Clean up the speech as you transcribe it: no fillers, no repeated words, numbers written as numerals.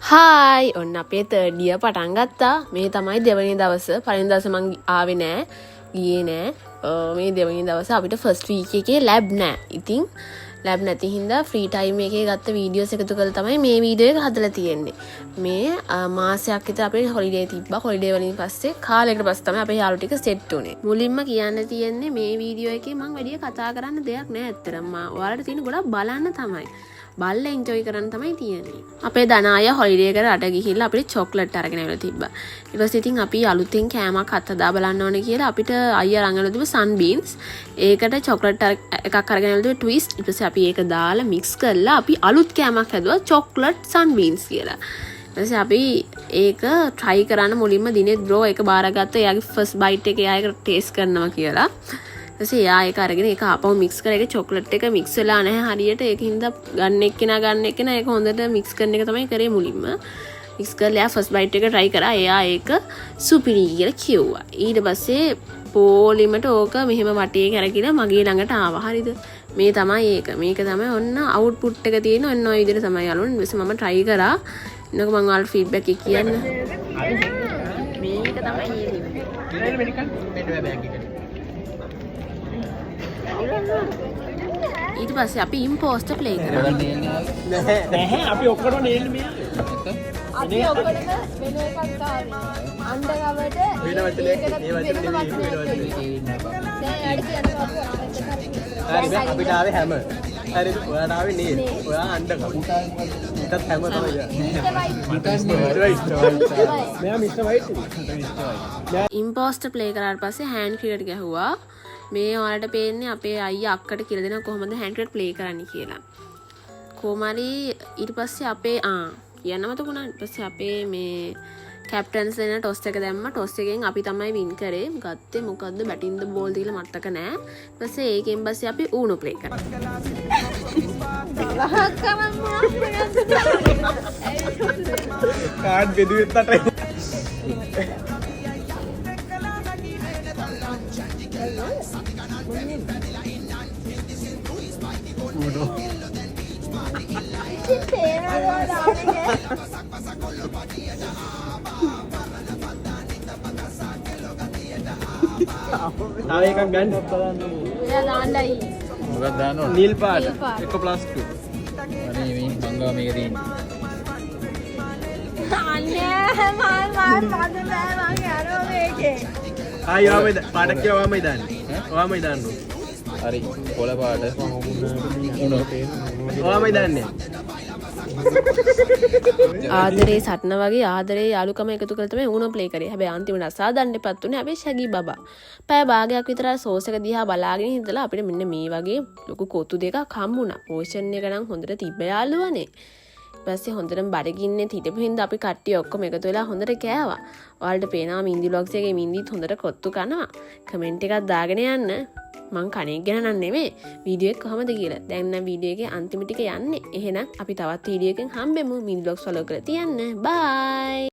Hi ඔන්න අපේ third year පටන් ගත්තා. මේ තමයි දෙවෙනි දවස. පළවෙනි දවසේ මං ආවේ නෑ. ගියේ නෑ. මේ දෙවෙනි දවසේ අපිට ෆස්ට් වීක් එකේ ලැබ් නෑ. ඉතින් ලැබ් නැති හින්දා ෆ්‍රී ටයිම් එකේ ගත්ත වීඩියෝස් එකතු කරලා තමයි මේ වීඩියෝ එක හදලා තියෙන්නේ. මේ මාසයක් විතර අපේ හොලිඩේ තිබ්බා. හොලිඩේ වලින් පස්සේ කාලයකට පස්සේ තමයි අපේ යාළුවෝ ටික සෙට් වුනේ. මුලින්ම කියන්න තියෙන්නේ මේ වීඩියෝ එකේ මං වැඩි කතා කරන්න දෙයක් නෑ ඇත්තටම. ඔයාලට තියෙන ගොඩක් බලන්න තමයි. බල්ලා එන්ජොයි කරන්න තමයි තියෙන්නේ. අපේ දනාය හොලිඩේ එකට රට ගිහිල්ලා අපිට චොක්ලට් අරගෙන ආවලා තිබ්බා. ඊට පස්සේ ඉතින් අපි අලුතෙන් කෑමක් හදලා බලන්න ඕනේ කියලා අපිට අයියා අරගෙන තිබ්බ සන් බීන්ස්. ඒකට චොක්ලට් එකක් අරගෙන ආවලා තිබ්බ ට්විස්ට්. ඊට පස්සේ අපි ඒක දාලා මික්ස් කරලා අපි අලුත් කෑමක් හැදුවා චොක්ලට් සන් බීන්ස් කියලා. ඊට පස්සේ අපි ඒක try කරන්න මුලින්ම දිනෙත් බ්‍රෝ ඒක බාරගත්තා. එයාගේ ෆස්ට් බයිට් එක එයා ඒක ටේස්ට් කරනවා කියලා. ඊපස්සේ එයා ඒක අරගෙන ඒක ආපහු මික්ස් කරලා ඒක චොක්ලට් එක මික්ස් වෙලා නැහැ හරියට ඒකින්ද ගන්න එක්කෙනා ඒක හොඳට මික්ස් කරන එක තමයි කරේ මුලින්ම මික්ස් කරලා එයා ෆස්ට් බයිට් එක try කරා එයා ඒක සුපිරි කියලා කිව්වා ඊට පස්සේ පොලිමට ඕක මෙහෙම වටේ කරකිලා මගේ ළඟට ආවා හරිද මේ තමයි ඒක මේක තමයි ඔන්න අවුට්පුට් එක තියෙන ඔන්න ඔය විදිහට තමයි යාළුවනේ ඊපස්සේ මම try කරා ඉන්නක මම ඔයාලට ෆීඩ්බැක් එක කියන්න මේක තමයි ඊට පස්සේ අපි ඉම්පෝස්ටර් ප්ලේ කරා නැහැ අපි ඔක්කොම නේල් මෙයා අපි ඔක්කොම වෙන එකක් ගන්නවා අන්ඩරවට වෙන වචනේ ඒ වචනේ දැන් අපිට ආවේ හැම හරි ඔයාලා ආවේ නේල් ඔයා අන්ඩර් ඊටත් හැම තමයි මෙයා මිස්ටර් වයිට් ඉම්පෝස්ටර් ප්ලේ කරාට පස්සේ හෑන්ඩ් ක්‍රිකට් ගැහුවා මේ ඔයාලට පේන්නේ අපේ අයියා අක්කට කියලා දෙනවා කොහොමද හෑන්ඩ් ක්‍රිකට් ප්ලේ කරන්න කියලා. කොමාරි ඊට පස්සේ අපේ කියන්න මතකුණා ඊට පස්සේ අපේ මේ කැප්ටන්ස් දෙන ටොස් එක දැම්ම ටොස් එකෙන් අපි තමයි වින් කරේ. ගත්තේ මොකද්ද බැටින් ද බෝල් දීලා මතක නෑ. ඊට පස්සේ ඒකෙන් පස්සේ අපි ඌනෝ ප්ලේ කරා. කාඩ් බෙදුවෙත් අතේ තව එකක් ගන්න. එයා දාන්නයි. මොකක්ද දාන්න ඕන? නිල් පාට. 1+2. අනේ මේ මංගා මේක තියෙන්නේ. අනේ මම බෑ මං යනවා මේකේ. ආයෙ පාටක් කියවමයි දාන්නේ. ඔයාමයි දාන්නේ. හරි. කොළ පාට. ඔයාමයි දාන්නේ. ආදරේ සටන වගේ ආදරේ යාළුකම එකතු කරලා තමයි ඌනෝ ප්ලේ කරේ. හැබැයි අන්තිමට අසාදන්නපත් උනේ අපේ ශගී බබා. පැය භාගයක් විතර සෝස් එක දිහා බලාගෙන ඉඳලා අපිට මෙන්න මේ වගේ ලොකු කොතු දෙකක් හම්බුණා. පෝෂන් එක නම් හොඳට තිබ්බ යාළුවනේ. ඊපස්සේ හොඳටම බඩගින්නේ හිටපු හින්දා අපි කට්ටිය ඔක්කොම එකතු වෙලා හොඳට කෑවා. ඔයාලට පේනවා මින්දි vlogs එකේ මින්දිත් හොඳට කොත්තු කනවා. කමෙන්ට් එකක් දාගෙන යන්න. මං කණෙක් ගැන නම් නෙමෙයි වීඩියෝ එක කොහමද කියලා. දැන් නම් වීඩියෝ එකේ අන්තිම ටික යන්නේ. එහෙනම් අපි තවත් වීඩියෝ එකකින් හම්බෙමු. මින්දි vlogs follow කරලා තියන්න. බයි.